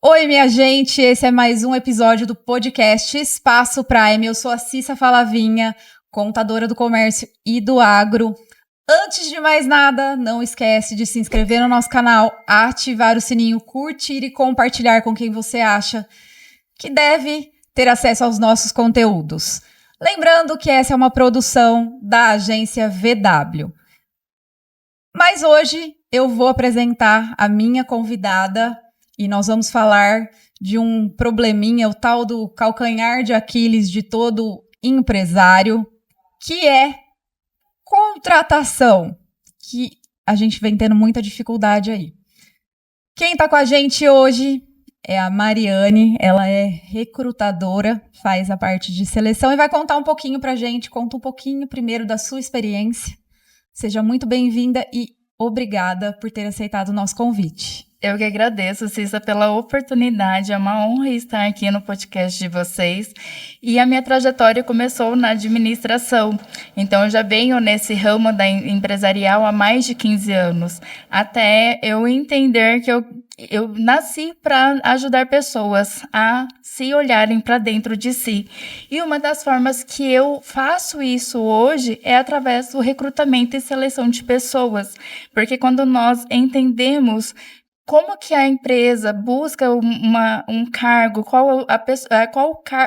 Oi, minha gente, esse é mais um episódio do podcast Espaço Prime. Eu sou a Cissa Falavinha, contadora do comércio e do agro. Antes de mais nada, não esquece de se inscrever no nosso canal, ativar o sininho, curtir e compartilhar com quem você acha que deve ter acesso aos nossos conteúdos. Lembrando que essa é uma produção da agência VW. Mas hoje eu vou apresentar a minha convidada e nós vamos falar de um probleminha, o tal do calcanhar de Aquiles de todo empresário, que é contratação, que a gente vem tendo muita dificuldade aí. Quem está com a gente hoje é a Mariane, ela é recrutadora, faz a parte de seleção e vai contar um pouquinho pra gente, conta um pouquinho primeiro da sua experiência. Seja muito bem-vinda e obrigada por ter aceitado o nosso convite. Eu que agradeço, Cissa, pela oportunidade. É uma honra estar aqui no podcast de vocês. E a minha trajetória começou na administração. Então, eu já venho nesse ramo da empresarial há mais de 15 anos. Até eu entender que eu nasci para ajudar pessoas a se olharem para dentro de si. E uma das formas que eu faço isso hoje é através do recrutamento e seleção de pessoas. Porque quando nós entendemos como que a empresa busca um cargo,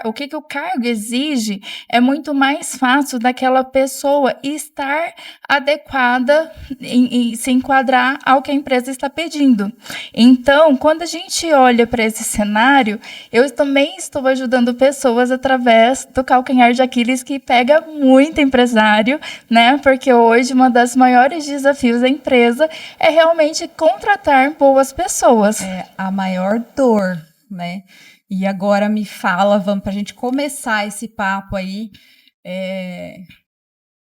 o que o cargo exige, é muito mais fácil daquela pessoa estar adequada e se enquadrar ao que a empresa está pedindo. Então, quando a gente olha para esse cenário, eu também estou ajudando pessoas através do calcanhar de Aquiles, que pega muito empresário, né? Porque hoje uma das maiores desafios da empresa é realmente contratar boas pessoas. É a maior dor, né? E agora me fala, vamos pra gente começar esse papo aí,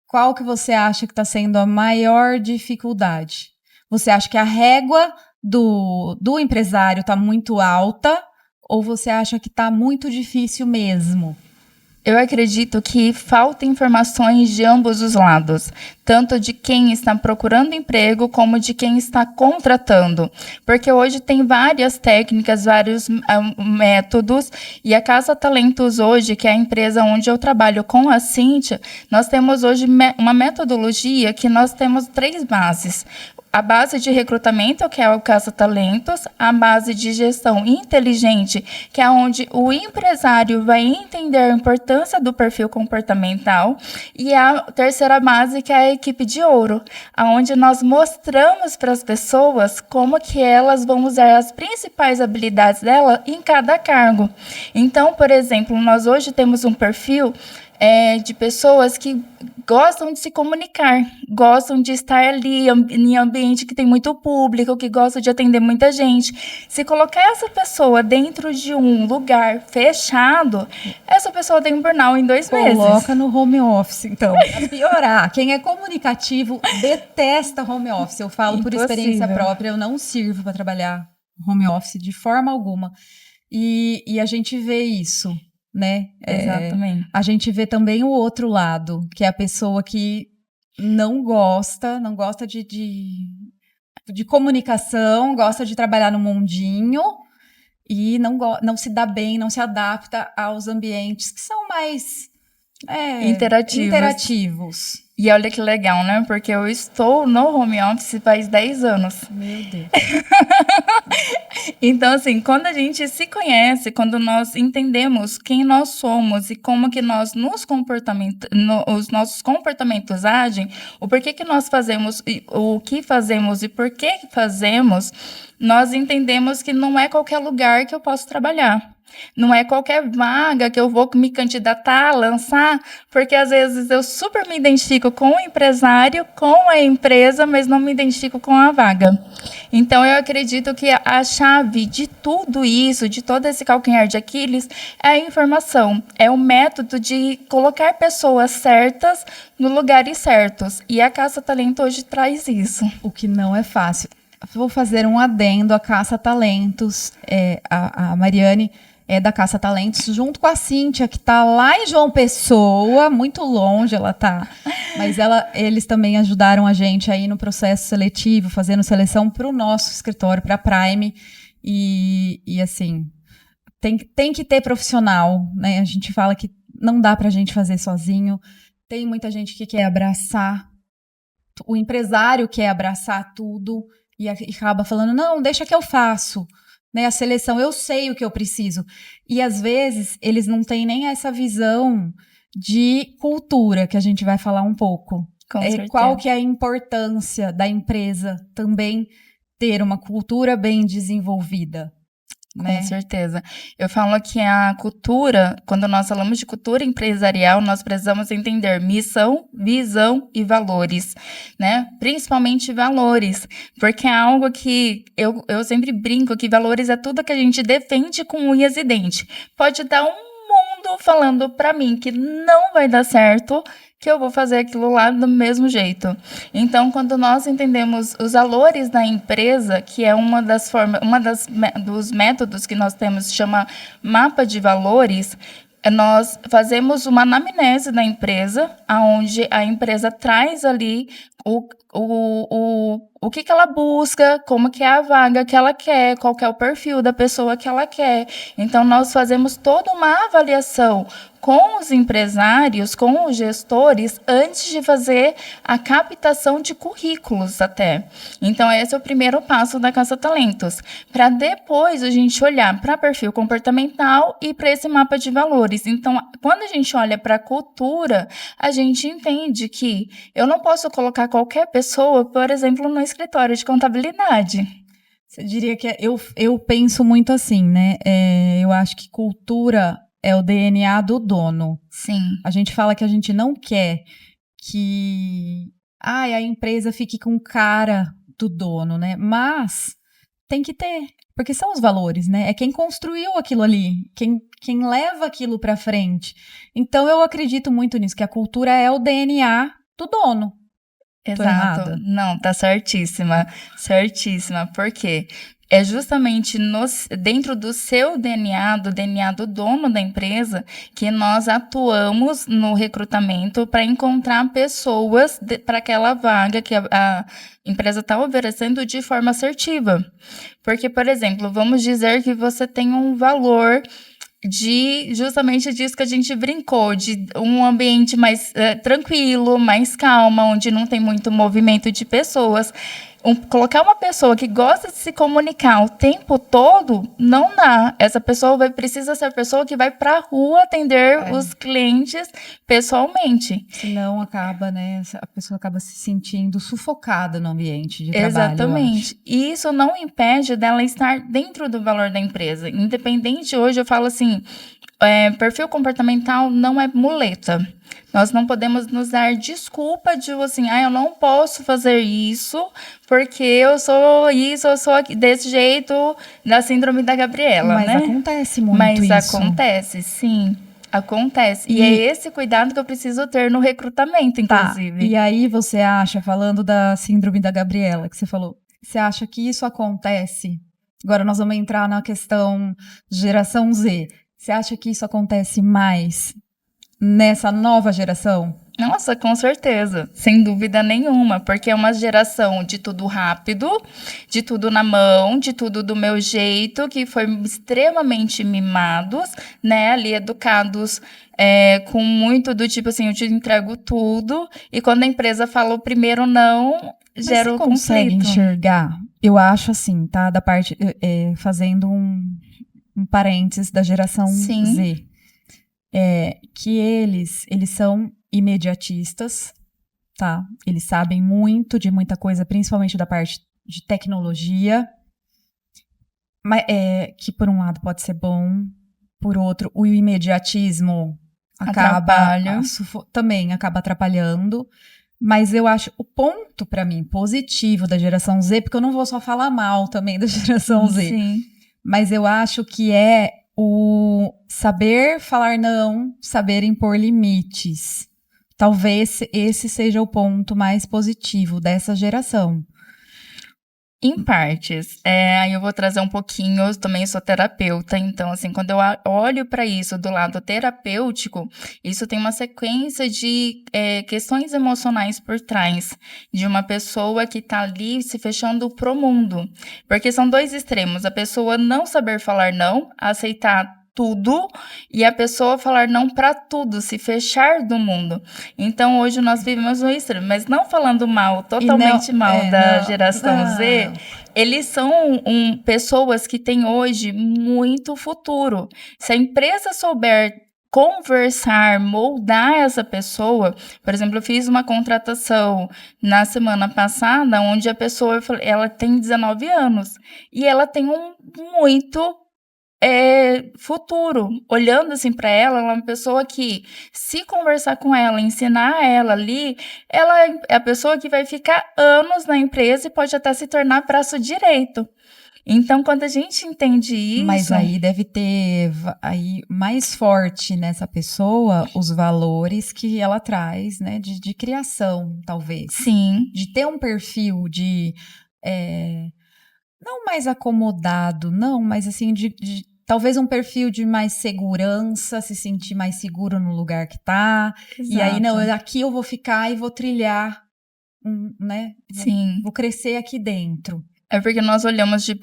qual que você acha que está sendo a maior dificuldade? Você acha que a régua do empresário está muito alta ou você acha que está muito difícil mesmo? Eu acredito que falta informações de ambos os lados, tanto de quem está procurando emprego como de quem está contratando, porque hoje tem várias técnicas, vários métodos, e a Casa Talentos hoje, que é a empresa onde eu trabalho com a Cíntia, nós temos hoje uma metodologia que nós temos 3 bases. A base de recrutamento, que é o Casa Talentos, a base de gestão inteligente, que é onde o empresário vai entender a importância do perfil comportamental, e a terceira base, que é a equipe de ouro, onde nós mostramos para as pessoas como que elas vão usar as principais habilidades dela em cada cargo. Então, por exemplo, nós hoje temos um perfil de pessoas que gostam de se comunicar, gostam de estar ali em ambiente que tem muito público, que gostam de atender muita gente. Se colocar essa pessoa dentro de um lugar fechado, essa pessoa tem um burnout em 2 meses. Coloca no home office, então. Pra piorar, quem é comunicativo detesta home office. Eu falo por experiência própria, eu não sirvo para trabalhar home office de forma alguma. E a gente vê isso, né? Exatamente. A gente vê também o outro lado, que é a pessoa que não gosta de comunicação, gosta de trabalhar no mundinho e não se dá bem, não se adapta aos ambientes que são mais interativos. E olha que legal, né? Porque eu estou no home office faz 10 anos. Meu Deus. Então, assim, quando a gente se conhece, quando nós entendemos quem nós somos e como que nós os nossos comportamentos agem, o porquê que nós fazemos, o que fazemos e por que fazemos, nós entendemos que não é qualquer lugar que eu posso trabalhar. Não é qualquer vaga que eu vou me candidatar, lançar, porque às vezes eu super me identifico com o empresário, com a empresa, mas não me identifico com a vaga. Então, eu acredito que a chave de tudo isso, de todo esse calcanhar de Aquiles, é a informação. É o método de colocar pessoas certas no lugares certos. E a Casa Talento hoje traz isso. O que não é fácil. Vou fazer um adendo à Caça Talentos. A Mariane é da Caça Talentos, junto com a Cíntia, que está lá em João Pessoa, muito longe ela está. Mas eles também ajudaram a gente aí no processo seletivo, fazendo seleção para o nosso escritório, para a Prime. e assim, tem que ter profissional, né? A gente fala que não dá pra gente fazer sozinho. Tem muita gente que quer abraçar, o empresário quer abraçar tudo e acaba falando, não, deixa que eu faço. Né, a seleção, eu sei o que eu preciso. E às vezes eles não têm nem essa visão de cultura, que a gente vai falar um pouco. Qual que é a importância da empresa também ter uma cultura bem desenvolvida? Né? Com certeza. Eu falo que a cultura, quando nós falamos de cultura empresarial, nós precisamos entender missão, visão e valores, né? Principalmente valores, porque é algo que eu sempre brinco que valores é tudo que a gente defende com unhas e dentes. Pode dar um mundo falando para mim que não vai dar certo, que eu vou fazer aquilo lá do mesmo jeito. Então, quando nós entendemos os valores da empresa, que é uma dos métodos que nós temos, chama mapa de valores, nós fazemos uma anamnese da empresa, onde a empresa traz ali o que ela busca, como que é a vaga que ela quer, qual que é o perfil da pessoa que ela quer. Então, nós fazemos toda uma avaliação com os empresários, com os gestores, antes de fazer a captação de currículos até. Então, esse é o primeiro passo da Caça Talentos, para depois a gente olhar para perfil comportamental e para esse mapa de valores. Então, quando a gente olha para a cultura, a gente entende que eu não posso colocar qualquer pessoa, por exemplo, no escritório de contabilidade. Você diria que eu penso muito assim, né? Eu acho que cultura é o DNA do dono. Sim. A gente fala que a gente não quer que a empresa fique com cara do dono, né? Mas tem que ter, porque são os valores, né? É quem construiu aquilo ali, quem leva aquilo para frente. Então eu acredito muito nisso, que a cultura é o DNA do dono. Exato. Não, tá certíssima. Certíssima. Por quê? É justamente dentro do seu DNA, do DNA do dono da empresa, que nós atuamos no recrutamento para encontrar pessoas para aquela vaga que a empresa está oferecendo de forma assertiva. Porque, por exemplo, vamos dizer que você tem um valor justamente disso que a gente brincou, de um ambiente mais tranquilo, mais calma, onde não tem muito movimento de pessoas. Colocar uma pessoa que gosta de se comunicar o tempo todo, não dá. Essa pessoa precisa ser a pessoa que vai para a rua atender os clientes pessoalmente. Senão acaba, né? A pessoa acaba se sentindo sufocada no ambiente de trabalho. Exatamente. E isso não impede dela estar dentro do valor da empresa. Independente, hoje eu falo assim, perfil comportamental não é muleta. Nós não podemos nos dar desculpa de assim, eu não posso fazer isso porque eu sou isso, eu sou desse jeito, da síndrome da Gabriela, Mas né? Acontece muito isso. Mas acontece, sim. Acontece. E é esse cuidado que eu preciso ter no recrutamento, inclusive. E aí você acha, falando da síndrome da Gabriela, que você falou, você acha que isso acontece? Agora nós vamos entrar na questão geração Z. Você acha que isso acontece mais nessa nova geração? Nossa, com certeza, sem dúvida nenhuma, porque é uma geração de tudo rápido, de tudo na mão, de tudo do meu jeito, que foi extremamente mimados, né, ali educados com muito do tipo assim, eu te entrego tudo, e quando a empresa fala o primeiro não, gera o conflito. Você consegue enxergar? Eu acho assim, tá, da parte, fazendo um parênteses da geração Sim. Z, que eles são imediatistas, tá? Eles sabem muito de muita coisa, principalmente da parte de tecnologia, mas, que por um lado pode ser bom, por outro, o imediatismo também acaba atrapalhando, mas eu acho o ponto, para mim, positivo da geração Z, porque eu não vou só falar mal também da geração Z, Sim. Mas eu acho que é o saber falar não, saber impor limites. Talvez esse seja o ponto mais positivo dessa geração. Em partes. Aí eu vou trazer um pouquinho, eu também sou terapeuta, então, assim, quando eu olho para isso do lado terapêutico, isso tem uma sequência de questões emocionais por trás de uma pessoa que está ali se fechando pro mundo. Porque são dois extremos, a pessoa não saber falar não, aceitar tudo, e a pessoa falar não para tudo, se fechar do mundo. Então, hoje nós vivemos no extremo, mas não falando mal, totalmente mal da geração Z, eles são pessoas que têm hoje muito futuro. Se a empresa souber conversar, moldar essa pessoa, por exemplo, eu fiz uma contratação na semana passada, onde a pessoa, ela tem 19 anos, e ela tem muito futuro, olhando assim para ela é uma pessoa que, se conversar com ela, ensinar ela ali, ela é a pessoa que vai ficar anos na empresa e pode até se tornar braço direito. Então, quando a gente entende isso... Mas aí deve ter aí mais forte nessa pessoa os valores que ela traz, né, de criação, talvez. Sim. De ter um perfil de... não mais acomodado, não, mas assim, de talvez um perfil de mais segurança, se sentir mais seguro no lugar que tá. Exato. E aí, não, aqui eu vou ficar e vou trilhar, né? Sim. Vou crescer aqui dentro. É porque nós olhamos de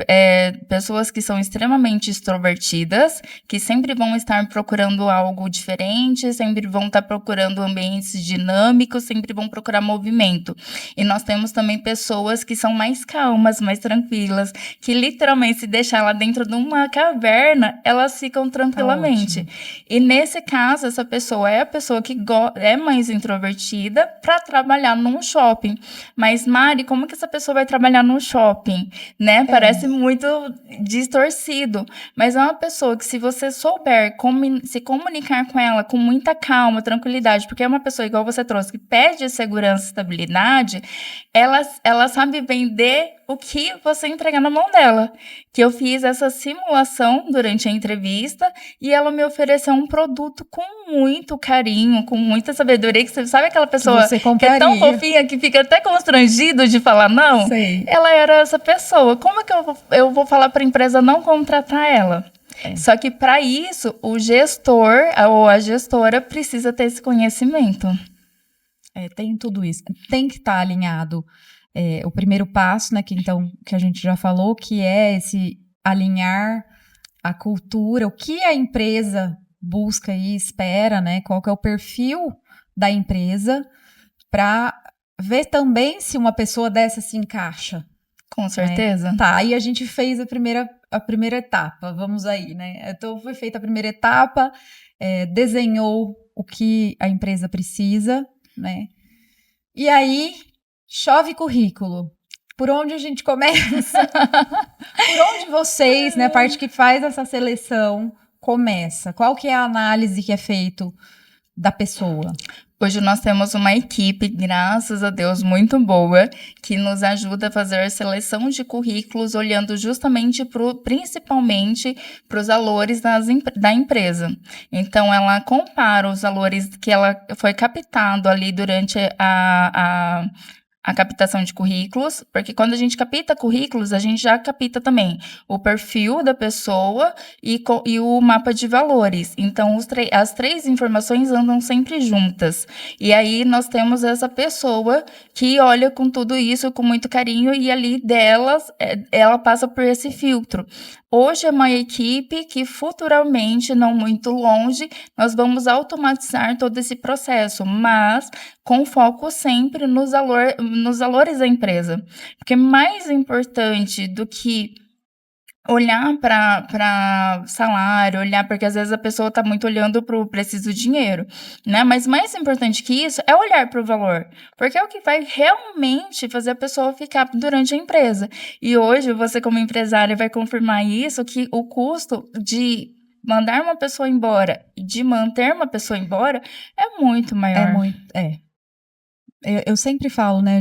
pessoas que são extremamente extrovertidas, que sempre vão estar procurando algo diferente, sempre vão estar procurando ambientes dinâmicos, sempre vão procurar movimento. E nós temos também pessoas que são mais calmas, mais tranquilas, que literalmente, se deixar lá dentro de uma caverna, elas ficam tranquilamente. E nesse caso, essa pessoa é a pessoa que é mais introvertida para trabalhar num shopping. Mas, Mari, como que essa pessoa vai trabalhar num shopping? Né? Parece muito distorcido, mas é uma pessoa que, se você souber se comunicar com ela com muita calma, tranquilidade, porque é uma pessoa, igual você trouxe, que pede segurança e estabilidade, ela sabe vender o que você entregar na mão dela. Que eu fiz essa simulação durante a entrevista e ela me ofereceu um produto com muito carinho, com muita sabedoria, que você sabe aquela pessoa que é tão fofinha que fica até constrangido de falar não? Sei. Ela era essa pessoa. Como é que eu vou falar para a empresa não contratar ela? Só que, para isso, o gestor ou a gestora precisa ter esse conhecimento. Tem tudo isso. Tem que estar alinhado. O primeiro passo, né, que a gente já falou, que é esse alinhar a cultura, o que a empresa busca e espera, né, qual que é o perfil da empresa, para ver também se uma pessoa dessa se encaixa. Com certeza. Né? Tá, aí a gente fez a primeira etapa, vamos aí, né? Então, foi feita a primeira etapa, desenhou o que a empresa precisa, né? E aí, chove currículo. Por onde a gente começa? Por onde vocês, né, a parte que faz essa seleção, começa? Qual que é a análise que é feita da pessoa? Hoje nós temos uma equipe, graças a Deus, muito boa, que nos ajuda a fazer a seleção de currículos, olhando justamente principalmente para os valores da empresa. Então, ela compara os valores que ela foi captado ali durante a captação de currículos, porque quando a gente capta currículos, a gente já capta também o perfil da pessoa e o mapa de valores. Então, as três informações andam sempre juntas. E aí, nós temos essa pessoa que olha com tudo isso com muito carinho e ali ela passa por esse filtro. Hoje é uma equipe que futuramente, não muito longe, nós vamos automatizar todo esse processo, mas com foco sempre nos valores da empresa. Porque mais importante do que olhar para salário, porque às vezes a pessoa está muito olhando para o preciso dinheiro, né? Mas mais importante que isso é olhar para o valor, porque é o que vai realmente fazer a pessoa ficar durante a empresa. E hoje, você como empresária vai confirmar isso, que o custo de mandar uma pessoa embora e de manter uma pessoa embora é muito maior. Eu sempre falo, né,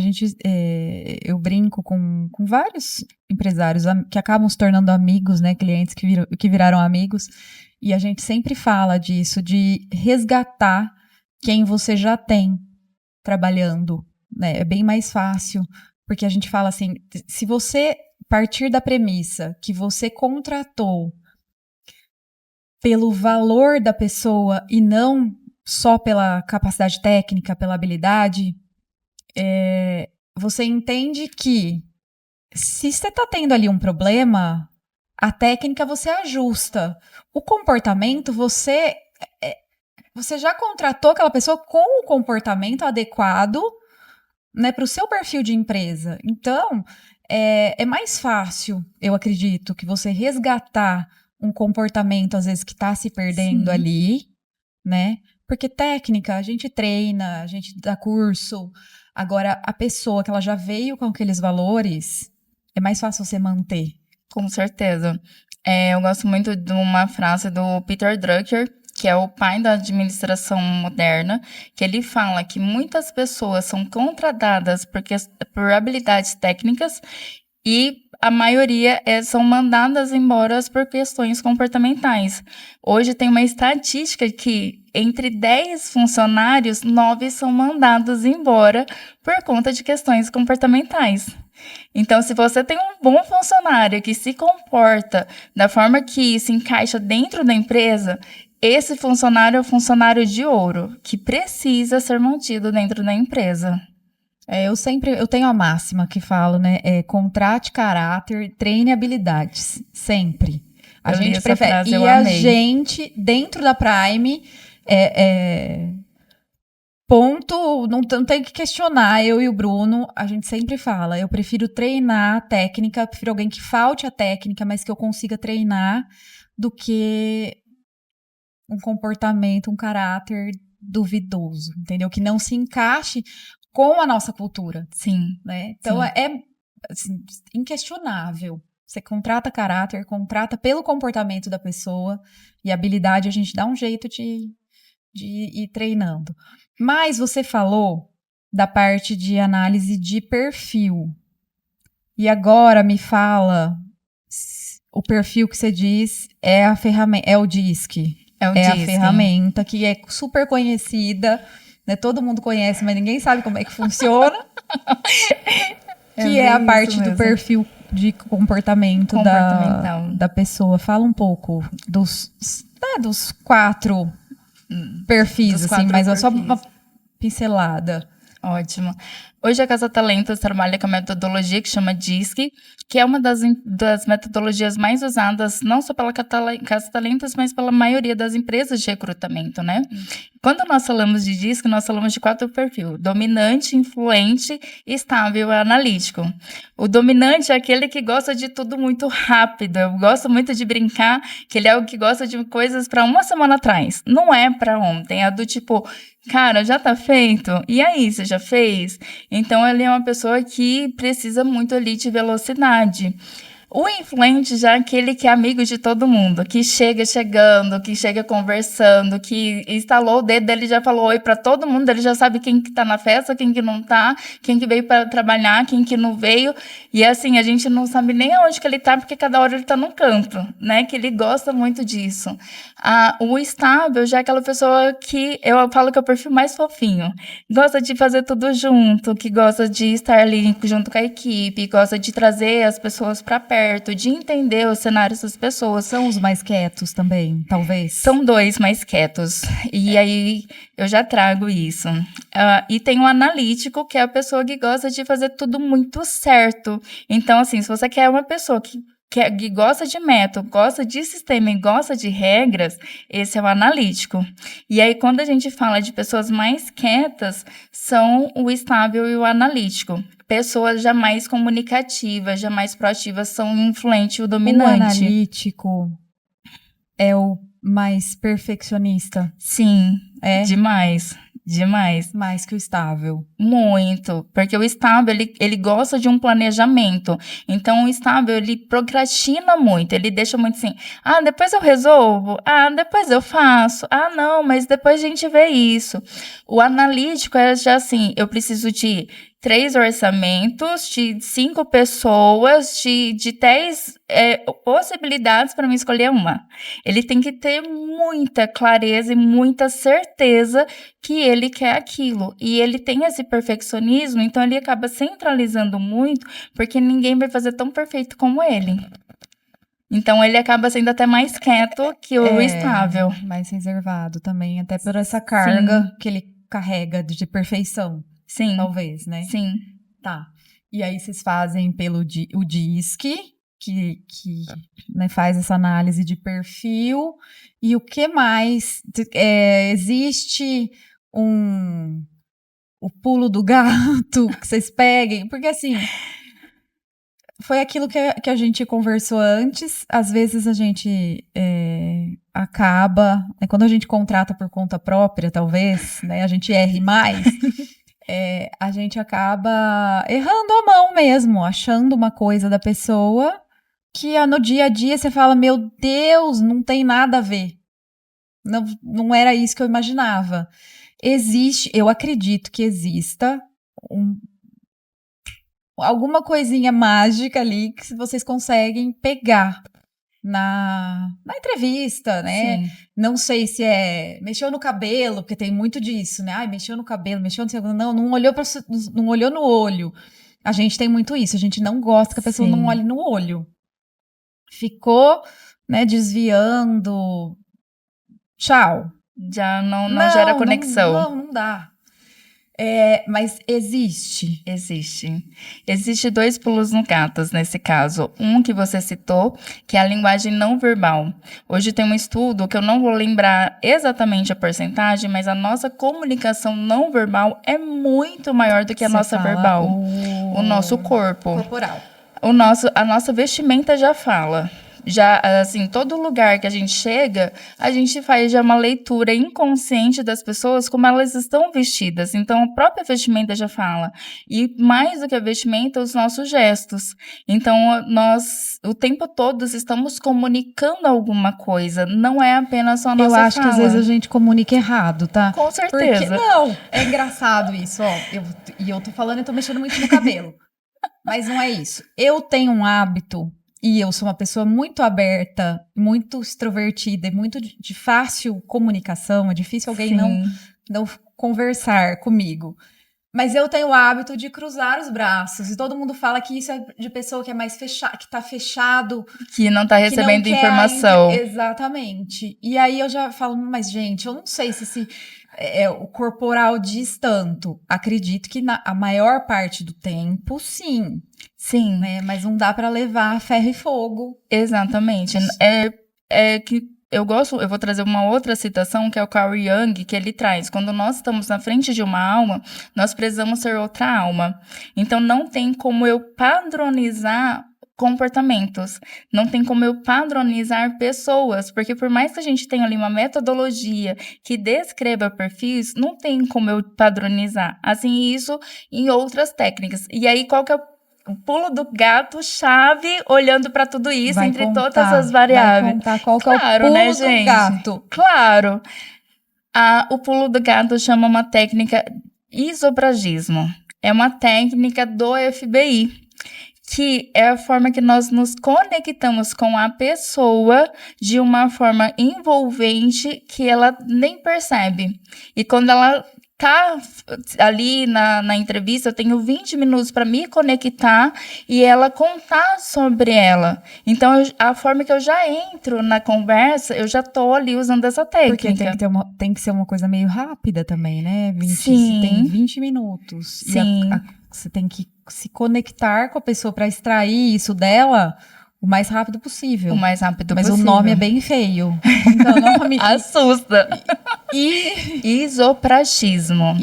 eu brinco com vários empresários que acabam se tornando amigos, né, clientes que viraram amigos, e a gente sempre fala disso, de resgatar quem você já tem trabalhando, né, é bem mais fácil Porque a gente fala assim, se você partir da premissa que você contratou pelo valor da pessoa e não só pela capacidade técnica, pela habilidade, você entende que se você está tendo ali um problema, a técnica você ajusta. O comportamento, você já contratou aquela pessoa com o comportamento adequado, né, para o seu perfil de empresa. Então, é mais fácil, eu acredito, que você resgatar um comportamento, às vezes, que está se perdendo ali, né? Porque técnica, a gente treina, a gente dá curso. Agora, a pessoa que ela já veio com aqueles valores, é mais fácil você manter. Com certeza. Eu gosto muito de uma frase do Peter Drucker, que é o pai da administração moderna, que ele fala que muitas pessoas são contratadas por habilidades técnicas e a maioria são mandadas embora por questões comportamentais. Hoje tem uma estatística que entre 10 funcionários, 9 são mandados embora por conta de questões comportamentais. Então, se você tem um bom funcionário que se comporta da forma que se encaixa dentro da empresa, esse funcionário é o funcionário de ouro, que precisa ser mantido dentro da empresa. Eu tenho a máxima que falo, né? Contrate caráter, treine habilidades. Sempre. A gente prefere. E a gente, dentro da Prime, ponto, não tem que questionar. Eu e o Bruno, a gente sempre fala, eu prefiro treinar a técnica, prefiro alguém que falte a técnica, mas que eu consiga treinar, do que um comportamento, um caráter duvidoso, entendeu? Que não se encaixe com a nossa cultura. Sim. Né? Então, assim, inquestionável. Você contrata caráter, contrata pelo comportamento da pessoa, e habilidade a gente dá um jeito de ir treinando. Mas você falou da parte de análise de perfil. E agora me fala, o perfil que você diz é a ferramenta, é o DISC. É a ferramenta que é super conhecida, né? Todo mundo conhece, mas ninguém sabe como é que funciona. Que é a parte do perfil de comportamento da pessoa. Fala um pouco dos 4 perfis, assim, mas é só uma pincelada. Ótimo. Hoje a Casa Talentos trabalha com a metodologia que chama DISC, que é uma das metodologias mais usadas, não só pela Casa Talentos, mas pela maioria das empresas de recrutamento, né? Quando nós falamos de DISC, nós falamos de 4 perfis: dominante, influente, estável e analítico. O dominante é aquele que gosta de tudo muito rápido. Eu gosto muito de brincar que ele é o que gosta de coisas para uma semana atrás. Não é para ontem, é do tipo, cara, já tá feito? E aí, você já fez? Então, ele é uma pessoa que precisa muito ali de velocidade. O influente já é aquele que é amigo de todo mundo, que chega chegando, que chega conversando, que instalou o dedo, ele já falou oi para todo mundo, ele já sabe quem que tá na festa, quem que não tá, quem que veio para trabalhar, quem que não veio. E assim, a gente não sabe nem aonde que ele tá, porque cada hora ele tá num canto, né? Que ele gosta muito disso. O estável já é aquela pessoa que eu falo que é o perfil mais fofinho. Gosta de fazer tudo junto, que gosta de estar ali junto com a equipe, gosta de trazer as pessoas para perto, de entender os cenários das pessoas. São os mais quietos também, talvez? São 2 mais quietos. E aí eu já trago isso. E tem o analítico, que é a pessoa que gosta de fazer tudo muito certo. Então, assim, se você quer uma pessoa que gosta de método, gosta de sistema e gosta de regras, esse é o analítico. E aí, quando a gente fala de pessoas mais quietas, são o estável e o analítico. Pessoas já mais comunicativas, já mais proativas, são o influente e o dominante. O analítico é o mais perfeccionista? Sim, demais. Demais. Mais que o estável. Muito, porque o estável, ele gosta de um planejamento. Então, o estável, ele procrastina muito, ele deixa muito assim, depois eu resolvo, depois eu faço, não, mas depois a gente vê isso. O analítico é já assim, eu preciso de 3 orçamentos de 5 pessoas, de 10 possibilidades para mim escolher uma. Ele tem que ter muita clareza e muita certeza que ele quer aquilo. E ele tem esse perfeccionismo, então ele acaba centralizando muito, porque ninguém vai fazer tão perfeito como ele. Então, ele acaba sendo até mais quieto que o estável. Mais reservado também, até por essa carga que ele carrega de perfeição. Sim. Talvez, né? Sim. Tá. E aí vocês fazem pelo o DISC, que né, faz essa análise de perfil. E o que mais? Existe o pulo do gato que vocês peguem? Porque assim... Foi aquilo que a gente conversou antes. Às vezes a gente acaba... quando a gente contrata por conta própria, talvez, né, a gente erre mais... a gente acaba errando a mão mesmo, achando uma coisa da pessoa que no dia a dia você fala, meu Deus, não tem nada a ver. Não era isso que eu imaginava. Eu acredito que exista alguma coisinha mágica ali que vocês conseguem pegar na entrevista, né? Sim. Não sei se mexeu no cabelo, porque tem muito disso, né? Ai, mexeu no cabelo, mexeu no segundo. Não olhou no olho. A gente tem muito isso, a gente não gosta que a pessoa não olhe no olho. Ficou, né, desviando. Tchau. Já não gera conexão. Não dá. Mas existe. Existe 2 pulos no gato nesse caso. Um que você citou, que é a linguagem não verbal. Hoje tem um estudo que eu não vou lembrar exatamente a porcentagem, mas a nossa comunicação não verbal é muito maior do que a nossa verbal. O nosso corpo. Corporal. A nossa vestimenta já fala. Já, assim, todo lugar que a gente chega, a gente faz já uma leitura inconsciente das pessoas, como elas estão vestidas. Então, a própria vestimenta já fala. E mais do que a vestimenta, os nossos gestos. Então, nós, o tempo todo, estamos comunicando alguma coisa. Não é apenas a nossa fala. Eu acho que às vezes a gente comunica errado, tá? Com certeza. Porque, não, é engraçado isso, ó. Eu tô falando, eu tô mexendo muito no cabelo. Mas não é isso. Eu tenho um hábito... E eu sou uma pessoa muito aberta, muito extrovertida e muito de fácil comunicação. É difícil alguém não conversar comigo. Mas eu tenho o hábito de cruzar os braços. E todo mundo fala que isso é de pessoa que é mais fechada, que tá fechado. Que não tá recebendo informação. Exatamente. E aí eu já falo, mas gente, eu não sei se o corporal diz tanto. Acredito que a maior parte do tempo, sim. Sim. Né? Mas não dá para levar ferro e fogo. Exatamente. Que eu vou trazer uma outra citação, que é o Carl Jung, que ele traz. Quando nós estamos na frente de uma alma, nós precisamos ser outra alma. Então, não tem como eu padronizar comportamentos. Não tem como eu padronizar pessoas, porque por mais que a gente tenha ali uma metodologia que descreva perfis, não tem como eu padronizar. Assim, isso em outras técnicas. E aí, qual que é o pulo do gato chave olhando para tudo isso, entre todas as variáveis? Vai contar qual que é o pulo, né, do gato. Claro. O pulo do gato chama uma técnica isopragismo. É uma técnica do FBI, que é a forma que nós nos conectamos com a pessoa de uma forma envolvente que ela nem percebe. E quando ela tá ali na entrevista, eu tenho 20 minutos para me conectar e ela contar sobre ela. Então, a forma que eu já entro na conversa, eu já tô ali usando essa técnica. Porque tem que ser uma coisa meio rápida também, né? Sim. Você tem 20 minutos. Sim. E você tem que se conectar com a pessoa para extrair isso dela o mais rápido possível. Mas o nome é bem feio. Então, o nome... Assusta. Isopragismo.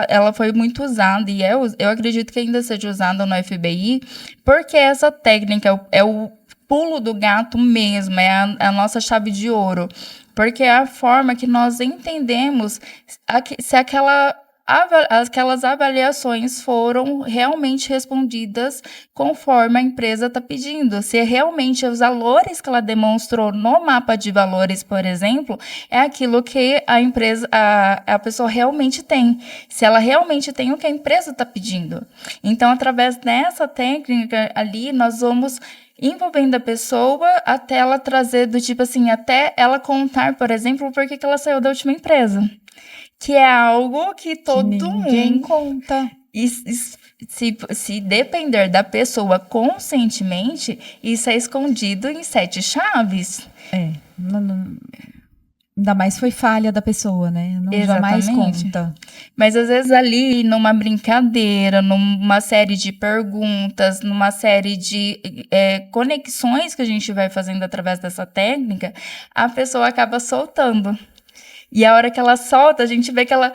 Ela foi muito usada e eu acredito que ainda seja usada no FBI, porque essa técnica é o pulo do gato mesmo, é a nossa chave de ouro. Porque é a forma que nós entendemos se aquela aquelas avaliações foram realmente respondidas conforme a empresa está pedindo. Se realmente os valores que ela demonstrou no mapa de valores, por exemplo, é aquilo que a empresa, a pessoa realmente tem. Se ela realmente tem o que a empresa está pedindo. Então, através dessa técnica ali, nós vamos envolvendo a pessoa até ela trazer do tipo assim, até ela contar, por exemplo, por que ela saiu da última empresa. Que é algo que todo ninguém mundo conta. Se depender da pessoa conscientemente, isso é escondido em 7 chaves. Ainda mais foi falha da pessoa, né? Não jamais conta. Mas às vezes ali, numa brincadeira, numa série de perguntas, numa série de conexões que a gente vai fazendo através dessa técnica, a pessoa acaba soltando. E a hora que ela solta, a gente vê que ela...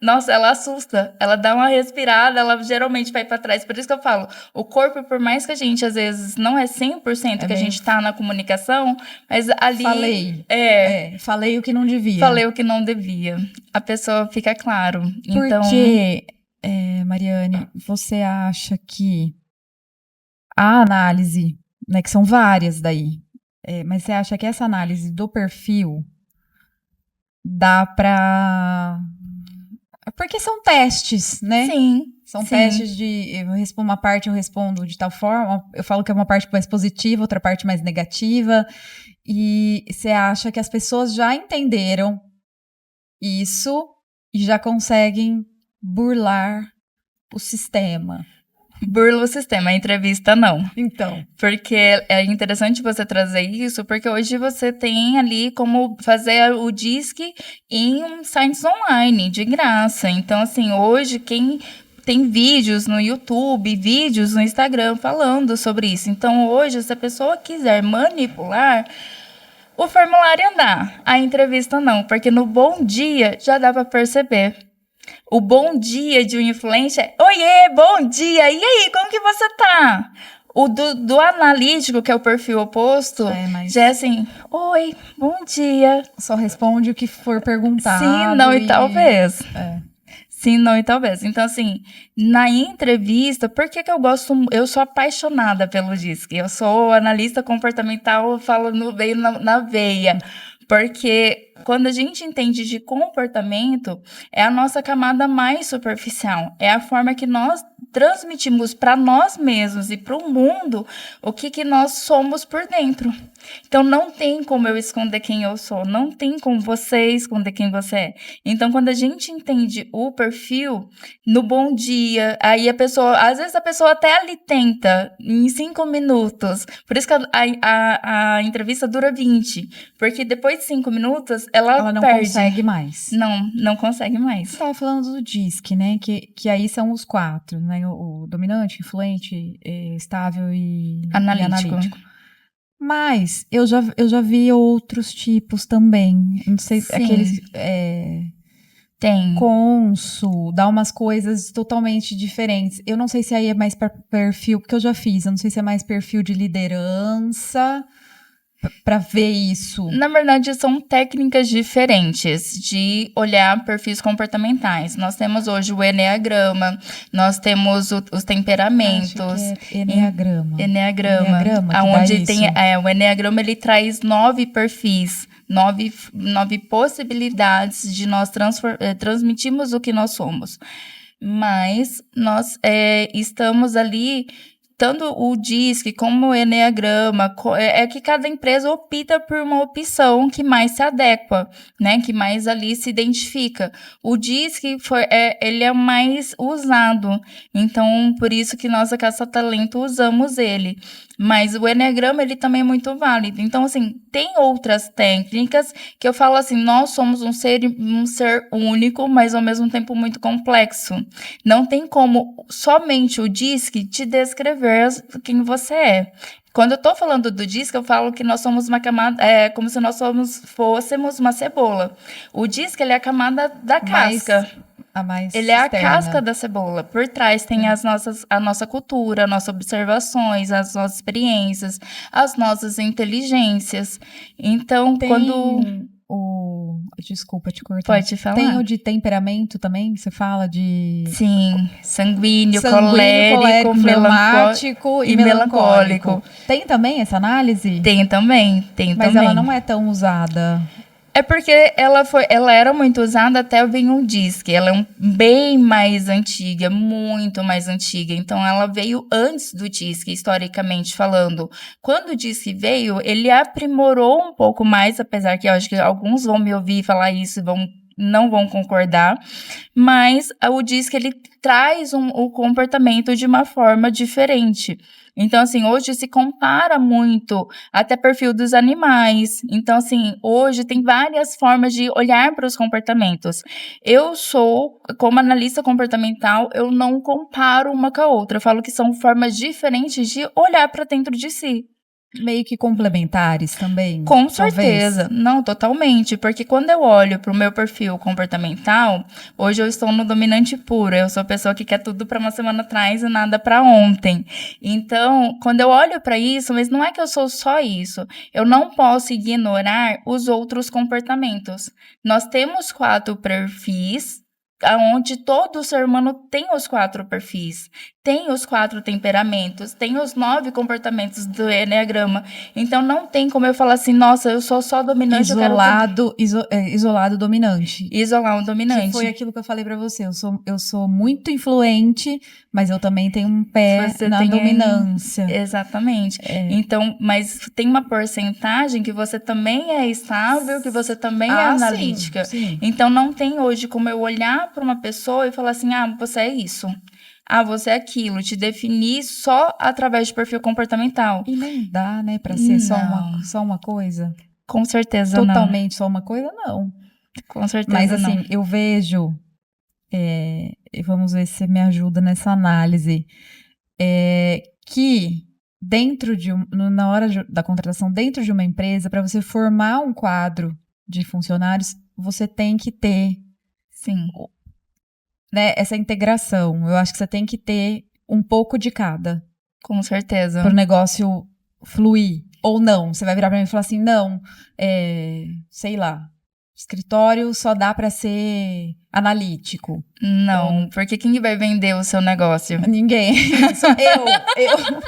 Nossa, ela assusta. Ela dá uma respirada, ela geralmente vai para trás. Por isso que eu falo, o corpo, por mais que a gente, às vezes, não é 100% que a gente tá na comunicação, mas ali... Falei o que não devia. Falei o que não devia. A pessoa fica claro. Porque, Mariane, você acha que a análise, né, que são várias daí, mas você acha que essa análise do perfil dá para... Porque são testes, né? Sim. São testes de... Eu respondo uma parte, eu respondo de tal forma. Eu falo que é uma parte mais positiva, outra parte mais negativa. E você acha que as pessoas já entenderam isso e já conseguem burlar o sistema? Burla o sistema, a entrevista não. Então. Porque é interessante você trazer isso, porque hoje você tem ali como fazer o DISC em sites online, de graça. Então, assim, hoje quem tem vídeos no YouTube, vídeos no Instagram falando sobre isso. Então, hoje, se a pessoa quiser manipular, o formulário dá, a entrevista não, porque no Bom Dia já dá para perceber. O bom dia de um influencer é: oiê, bom dia, e aí, como que você tá? O do analítico, que é o perfil oposto, já é assim: oi, bom dia. Só responde o que for perguntado. Sim, não e talvez. Sim, não e talvez. Então, assim, na entrevista, por que eu gosto? Eu sou apaixonada pelo DISC. Eu sou analista comportamental, eu falo veio na veia. Porque quando a gente entende de comportamento, é a nossa camada mais superficial. É a forma que nós transmitimos para nós mesmos e para o mundo o que nós somos por dentro. Então, não tem como eu esconder quem eu sou. Não tem como você esconder quem você é. Então, quando a gente entende o perfil, no bom dia, aí a pessoa... Às vezes, a pessoa até ali tenta, em 5 minutos. Por isso que a entrevista dura 20. Porque depois de 5 minutos, ela não perde. Consegue mais. Não consegue mais. Você estava falando do DISC, né? Que aí são os 4, né? O dominante, influente, estável e analítico. Mas eu já vi outros tipos também. Não sei, Sim. Aqueles... Tem. Cônsul, dá umas coisas totalmente diferentes. Eu não sei se aí é mais perfil, porque eu já fiz. Eu não sei se é mais perfil de liderança... para ver isso? Na verdade, são técnicas diferentes de olhar perfis comportamentais. Nós temos hoje o Eneagrama, nós temos os temperamentos. Acho que é Eneagrama. Eneagrama, onde tem o Eneagrama, ele traz 9 perfis, 9 possibilidades de nós transmitirmos o que nós somos. Mas nós estamos ali... Tanto o DISC como o Eneagrama, é que cada empresa opta por uma opção que mais se adequa, né? Que mais ali se identifica. O DISC ele é mais usado, então por isso que nós, a Caça Talento, usamos ele. Mas o Eneagrama, ele também é muito válido. Então, assim, tem outras técnicas que eu falo assim, nós somos um ser único, mas ao mesmo tempo muito complexo. Não tem como somente o DISC te descrever quem você é. Quando eu tô falando do DISC, eu falo que nós somos uma camada, como se nós fôssemos uma cebola. O DISC, ele é a camada da casca. Ele é a casca da cebola. Por trás tem a nossa cultura, as nossas observações, as nossas experiências, as nossas inteligências. Então, Desculpa te cortar. Pode falar. Tem o de temperamento também? Você fala de... Sim, sanguíneo, colérico, fleumático e melancólico. Tem também essa análise? Tem também. Mas ela não é tão usada. É porque ela era muito usada até vir um DISC. Ela é bem mais antiga, muito mais antiga. Então, ela veio antes do DISC, historicamente falando. Quando o DISC veio, ele aprimorou um pouco mais, apesar que eu acho que alguns vão me ouvir falar isso e não vão concordar, mas o DISC, ele traz o comportamento de uma forma diferente. Então, assim, hoje se compara muito até perfil dos animais. Então, assim, hoje tem várias formas de olhar para os comportamentos. Eu sou, como analista comportamental, eu não comparo uma com a outra. Eu falo que são formas diferentes de olhar para dentro de si. Meio que complementares também? Com certeza. Não, totalmente. Porque quando eu olho para o meu perfil comportamental, hoje eu estou no dominante puro. Eu sou a pessoa que quer tudo para uma semana atrás e nada para ontem. Então, quando eu olho para isso, mas não é que eu sou só isso. Eu não posso ignorar os outros comportamentos. Nós temos 4 perfis, onde todo ser humano tem os 4 perfis, tem os 4 temperamentos, tem os 9 comportamentos do Enneagrama. Então, não tem como eu falar assim, nossa, eu sou só dominante. Isolado dominante. Isolar um dominante. Que foi aquilo que eu falei pra você. Eu sou muito influente, mas eu também tenho um pé na dominância. Exatamente. Então, mas tem uma porcentagem que você também é estável, que você também é analítica. Sim. Então, não tem hoje como eu olhar para uma pessoa e falar assim, você é isso. Você é aquilo, te definir só através de perfil comportamental. E nem dá, né, pra ser só uma coisa? Com certeza Totalmente só uma coisa, não. Com certeza mas, assim, eu vejo, vamos ver se você me ajuda nessa análise, que dentro na hora da contratação, dentro de uma empresa, para você formar um quadro de funcionários, você tem que ter... Sim. Né, essa integração. Eu acho que você tem que ter um pouco de cada. Com certeza. Para o negócio fluir. Ou não. Você vai virar para mim e falar assim, não, sei lá, escritório só dá para ser analítico. Não, porque quem vai vender o seu negócio? Ninguém. Só eu.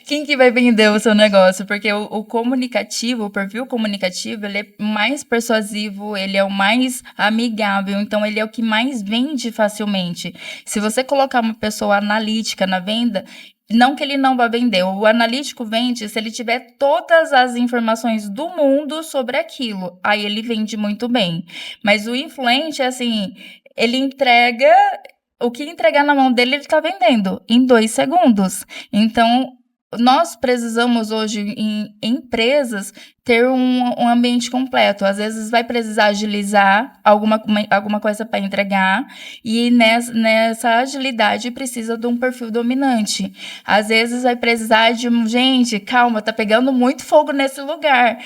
Quem que vai vender o seu negócio? Porque o comunicativo, o perfil comunicativo, ele é mais persuasivo, ele é o mais amigável, então ele é o que mais vende facilmente. Se você colocar uma pessoa analítica na venda, não que ele não vá vender, o analítico vende se ele tiver todas as informações do mundo sobre aquilo, aí ele vende muito bem. Mas o influente, assim, ele entrega... O que entregar na mão dele, ele está vendendo em 2 segundos. Então, nós precisamos hoje, em empresas, ter um ambiente completo. Às vezes vai precisar agilizar alguma coisa para entregar e nessa agilidade precisa de um perfil dominante. Às vezes vai precisar de gente, calma, tá pegando muito fogo nesse lugar.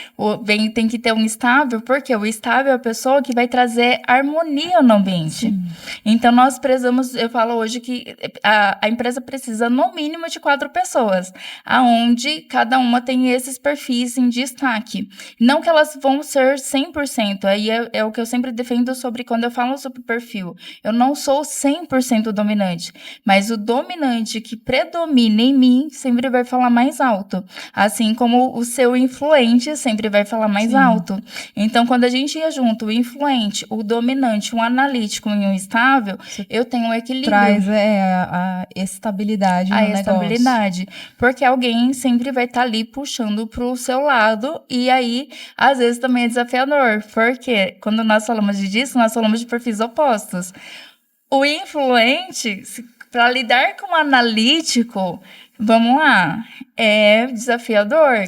Tem que ter um estável, porque o estável é a pessoa que vai trazer harmonia no ambiente. Sim. Então nós precisamos, eu falo hoje que a empresa precisa no mínimo de 4 pessoas, aonde cada uma tem esses perfis em destaque. Não que elas vão ser 100%, aí é o que eu sempre defendo sobre quando eu falo sobre perfil. Eu não sou 100% dominante, mas o dominante que predomina em mim sempre vai falar mais alto, assim como o seu influente sempre vai falar mais Sim. alto. Então, quando a gente ia junto, o influente, o dominante, um analítico e um estável, eu tenho um equilíbrio. Traz a estabilidade no negócio. A estabilidade, porque alguém sempre vai estar ali puxando para o seu lado e aí, às vezes, também é desafiador. Porque quando nós falamos disso, nós falamos de perfis opostos. O influente, para lidar com o analítico, vamos lá, é desafiador.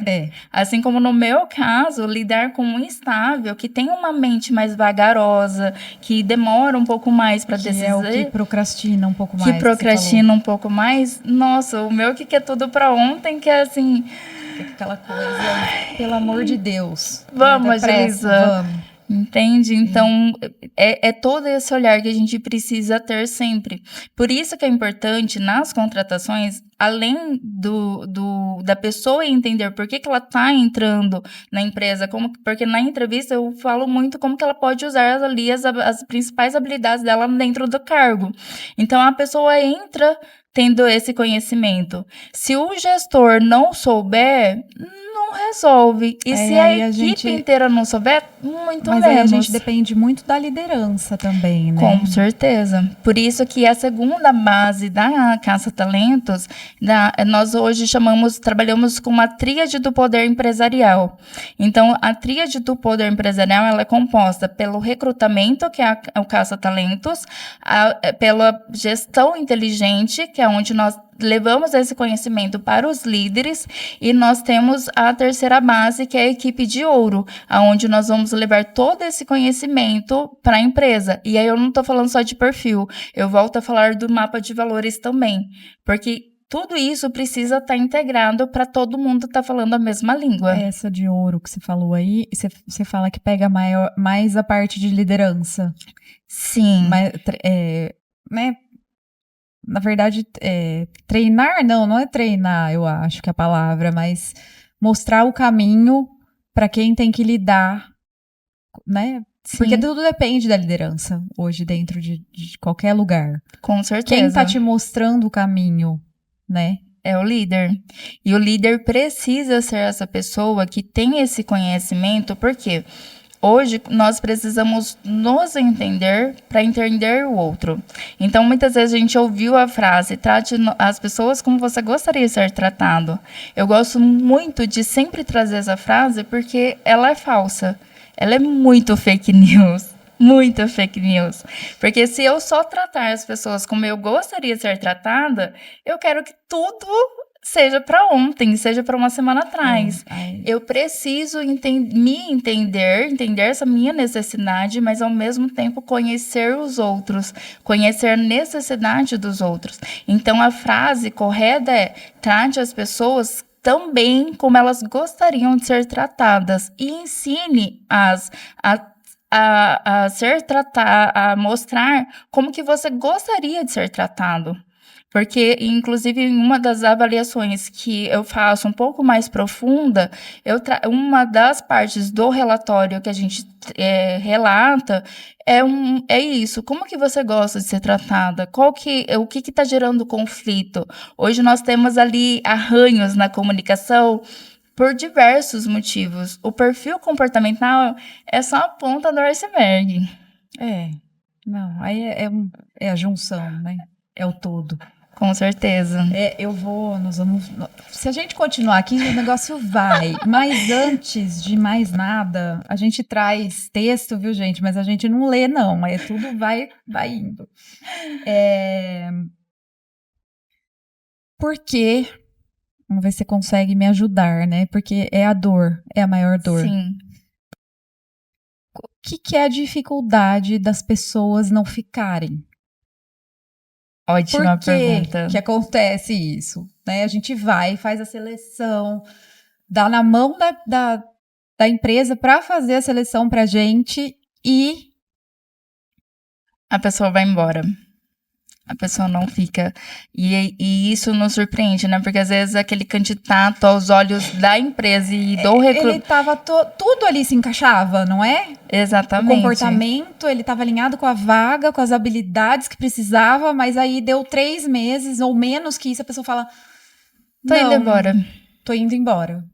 Assim como no meu caso, lidar com um instável, que tem uma mente mais vagarosa, que demora um pouco mais para decidir. É o que procrastina um pouco mais. Que procrastina um pouco mais. Nossa, o meu que quer tudo para ontem, que é assim... Aquela coisa, pelo amor de Deus. Vamos, agilizar. Entende? Então, é todo esse olhar que a gente precisa ter sempre. Por isso que é importante, nas contratações, além da pessoa entender por que ela está entrando na empresa, porque na entrevista eu falo muito como que ela pode usar ali as principais habilidades dela dentro do cargo. Então, a pessoa entra tendo esse conhecimento. Se o gestor não souber, não resolve. E se a equipe inteira não souber, muito menos. Mas aí a gente depende muito da liderança também, né? Com certeza. Por isso que a segunda base da Caça Talentos, nós hoje trabalhamos com uma tríade do poder empresarial. Então, a tríade do poder empresarial, ela é composta pelo recrutamento, que é o Caça Talentos, pela gestão inteligente, que é onde nós levamos esse conhecimento para os líderes, e nós temos a terceira base, que é a equipe de ouro, onde nós vamos levar todo esse conhecimento para a empresa. E aí eu não estou falando só de perfil, eu volto a falar do mapa de valores também, porque tudo isso precisa estar integrado para todo mundo estar falando a mesma língua. Essa de ouro que você falou aí, você fala que pega mais a parte de liderança. Sim. Mas, né? Na verdade, treinar, não é treinar, eu acho que é a palavra, mas mostrar o caminho para quem tem que lidar, né? Sim. Porque tudo depende da liderança hoje dentro de qualquer lugar. Com certeza. Quem está te mostrando o caminho, né? É o líder. E o líder precisa ser essa pessoa que tem esse conhecimento, porque hoje, nós precisamos nos entender para entender o outro. Então, muitas vezes a gente ouviu a frase, trate as pessoas como você gostaria de ser tratado. Eu gosto muito de sempre trazer essa frase porque ela é falsa. Ela é muito fake news. Muita fake news. Porque se eu só tratar as pessoas como eu gostaria de ser tratada, eu quero que tudo seja para ontem, seja para uma semana atrás. Eu preciso me entender essa minha necessidade, mas ao mesmo tempo conhecer os outros, conhecer a necessidade dos outros. Então a frase correta é: trate as pessoas também como elas gostariam de ser tratadas e ensine-as a ser tratada, a mostrar como que você gostaria de ser tratado. Porque, inclusive, em uma das avaliações que eu faço um pouco mais profunda, uma das partes do relatório que a gente relata é isso. Como que você gosta de ser tratada? O que está gerando conflito? Hoje nós temos ali arranhos na comunicação por diversos motivos. O perfil comportamental é só a ponta do iceberg. Não, aí é a junção, né? É o todo. Com certeza. Nós vamos... Se a gente continuar aqui, o negócio vai. Mas antes de mais nada, a gente traz texto, viu, gente? Mas a gente não lê, não. Mas tudo vai indo. Por quê? Vamos ver se você consegue me ajudar, né? Porque é a dor, é a maior dor. Sim. O que é a dificuldade das pessoas não ficarem? Ótima pergunta. Por que acontece isso? Né? A gente faz a seleção, dá na mão da empresa para fazer a seleção pra gente e a pessoa vai embora. A pessoa não fica. E isso nos surpreende, né? Porque às vezes aquele candidato aos olhos da empresa e do recrutamento... Ele tava tudo ali se encaixava, não é? Exatamente. O comportamento, ele estava alinhado com a vaga, com as habilidades que precisava, mas aí deu 3 meses ou menos que isso, a pessoa fala... Tô indo embora. Tô indo embora.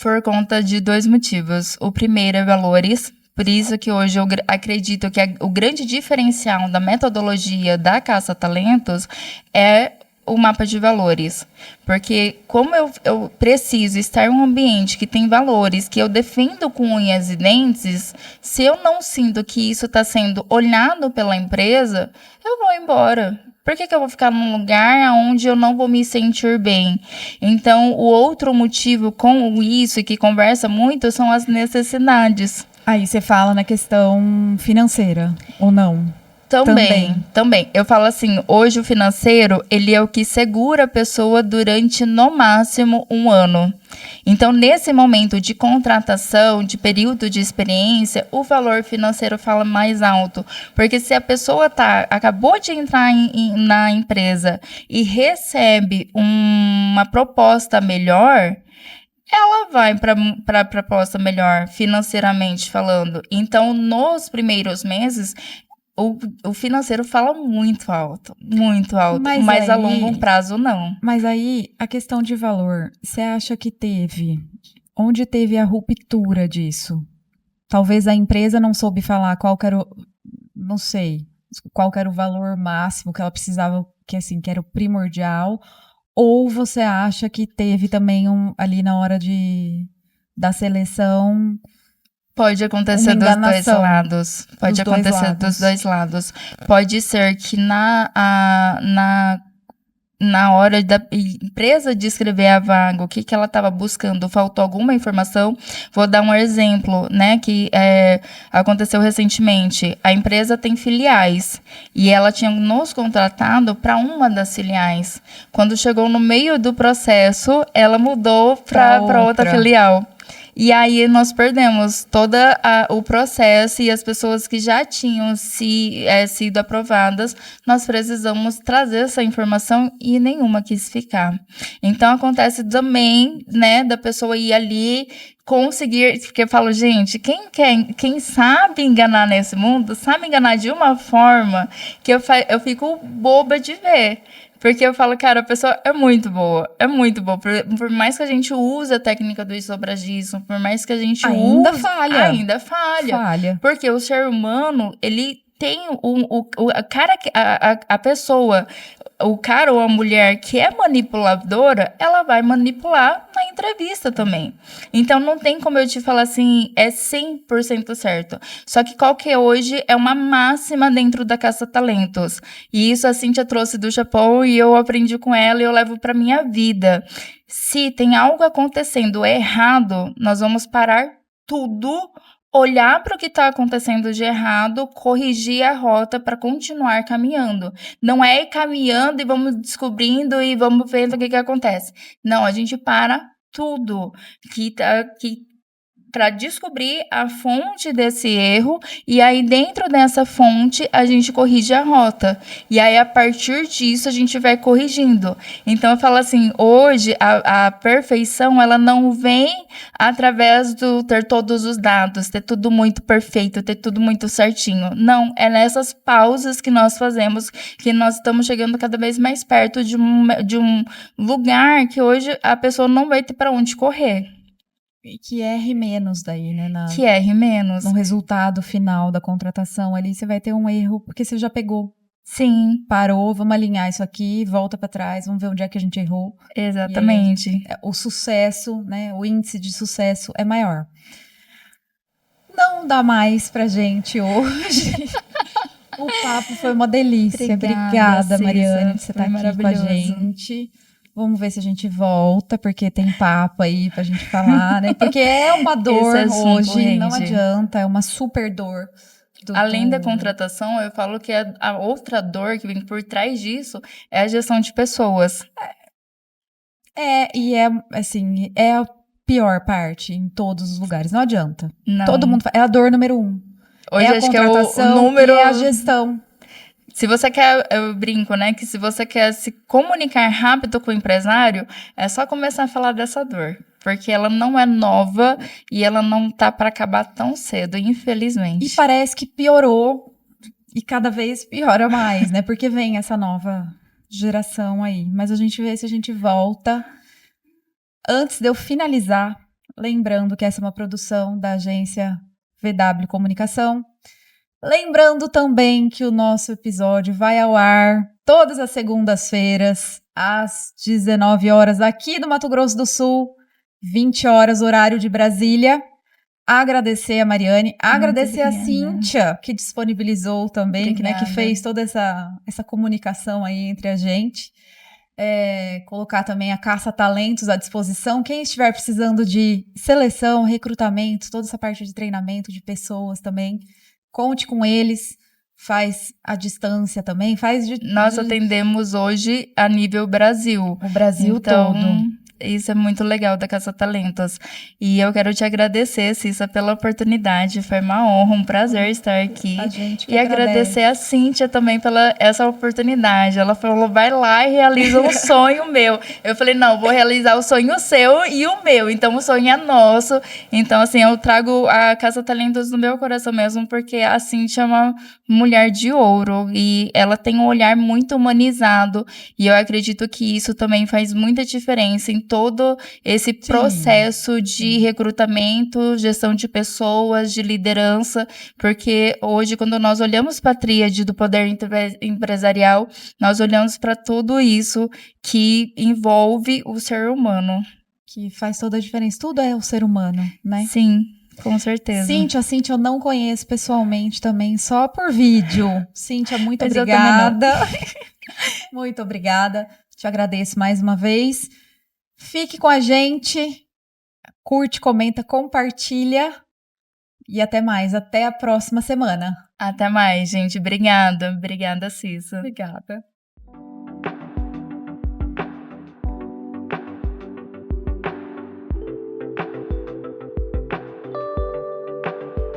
Por conta de 2 motivos. O primeiro é valores. Por isso que hoje eu acredito que o grande diferencial da metodologia da Caça Talentos é o mapa de valores. Porque como eu preciso estar em um ambiente que tem valores, que eu defendo com unhas e dentes, se eu não sinto que isso está sendo olhado pela empresa, eu vou embora. Por que eu vou ficar num lugar onde eu não vou me sentir bem? Então, o outro motivo com isso, e que conversa muito, são as necessidades. Aí você fala na questão financeira, ou não? Também. Eu falo assim, hoje o financeiro, ele é o que segura a pessoa durante, no máximo, 1 ano. Então, nesse momento de contratação, de período de experiência, o valor financeiro fala mais alto. Porque se a pessoa acabou de entrar na empresa e recebe uma proposta melhor, ela vai para a proposta melhor, financeiramente falando. Então, nos primeiros meses, o financeiro fala muito alto, mas a longo prazo não. Mas aí, a questão de valor, você acha que onde teve a ruptura disso? Talvez a empresa não soube falar qual era o valor máximo que ela precisava, que era o primordial, ou você acha que teve também ali na hora da seleção... Pode acontecer dos dois lados. Dos dois lados. Pode ser que na hora da empresa descrever a vaga, o que ela estava buscando, faltou alguma informação. Vou dar um exemplo, né, que aconteceu recentemente. A empresa tem filiais e ela tinha nos contratado para uma das filiais. Quando chegou no meio do processo, ela mudou para outra filial. E aí nós perdemos todo o processo e as pessoas que já tinham sido aprovadas, nós precisamos trazer essa informação e nenhuma quis ficar. Então acontece também, né, da pessoa ir ali conseguir, porque eu falo, gente, quem sabe enganar nesse mundo, sabe enganar de uma forma que eu fico boba de ver. Porque eu falo, cara, a pessoa é muito boa. Por mais que a gente use a técnica do isobragismo, por mais que a gente ainda falha. Porque o ser humano, ele tem a pessoa, o cara ou a mulher que é manipuladora, ela vai manipular na entrevista também. Então, não tem como eu te falar assim, é 100% certo. Só que qual que hoje é uma máxima dentro da caça-talentos. E isso a Cíntia trouxe do Japão e eu aprendi com ela e eu levo para minha vida. Se tem algo acontecendo errado, nós vamos parar tudo, olhar para o que está acontecendo de errado, corrigir a rota para continuar caminhando. Não é ir caminhando e vamos descobrindo e vamos vendo o que acontece. Não, a gente para tudo para descobrir a fonte desse erro e aí dentro dessa fonte a gente corrige a rota. E aí a partir disso a gente vai corrigindo. Então eu falo assim, hoje a perfeição ela não vem através do ter todos os dados, ter tudo muito perfeito, ter tudo muito certinho. Não, é nessas pausas que nós fazemos que nós estamos chegando cada vez mais perto de um lugar que hoje a pessoa não vai ter para onde correr. Que erre menos daí, né? Que erre menos. No resultado final da contratação ali, você vai ter um erro, porque você já pegou. Sim. Parou, vamos alinhar isso aqui, volta para trás, vamos ver onde é que a gente errou. Exatamente. Aí, o sucesso, né? O índice de sucesso é maior. Não dá mais pra gente hoje. O papo foi uma delícia. Obrigada, Mariane, por você estar aqui com a gente. Vamos ver se a gente volta, porque tem papo aí pra gente falar, né? Porque é uma dor hoje, não adianta, é uma super dor. Além da contratação, eu falo que a outra dor que vem por trás disso é a gestão de pessoas. E é assim, é a pior parte em todos os lugares, não adianta. Não. Todo mundo é a dor número 1. Hoje é a acho que é o número... é a gestão. Se você quer, eu brinco, né, que se você quer se comunicar rápido com o empresário, é só começar a falar dessa dor. Porque ela não é nova e ela não tá para acabar tão cedo, infelizmente. E parece que piorou e cada vez piora mais, né? Porque vem essa nova geração aí. Mas a gente vê se a gente volta. Antes de eu finalizar, lembrando que essa é uma produção da agência VW Comunicação. Lembrando também que o nosso episódio vai ao ar todas as segundas-feiras, às 19 horas, aqui do Mato Grosso do Sul, 20 horas, horário de Brasília. Agradecer a Mariane, agradecer a Cíntia, que disponibilizou também, né, que fez toda essa comunicação aí entre a gente. Colocar também a Caça-Talentos à disposição. Quem estiver precisando de seleção, recrutamento, toda essa parte de treinamento de pessoas também, conte com eles, faz à distância também? Nós atendemos hoje a nível Brasil. O Brasil então, todo. Isso é muito legal da Caça Talentos. E eu quero te agradecer, Cissa, pela oportunidade. Foi uma honra, um prazer estar aqui. A gente que e agradecer a Cíntia também pela essa oportunidade. Ela falou, vai lá e realiza um sonho meu. Eu falei, não, vou realizar o sonho seu e o meu. Então, o sonho é nosso. Então, assim, eu trago a Caça Talentos no meu coração mesmo, porque a Cíntia é uma mulher de ouro. E ela tem um olhar muito humanizado. E eu acredito que isso também faz muita diferença em todo esse processo de recrutamento, gestão de pessoas, de liderança, porque hoje, quando nós olhamos para a tríade do poder empresarial, nós olhamos para tudo isso que envolve o ser humano. Que faz toda a diferença. Tudo é o ser humano, né? Sim, com certeza. Cíntia eu não conheço pessoalmente também, só por vídeo. Cíntia, muito obrigada. Muito obrigada. Te agradeço mais uma vez. Fique com a gente, curte, comenta, compartilha e até mais. Até a próxima semana. Até mais, gente. Obrigada. Obrigada, Cissa. Obrigada.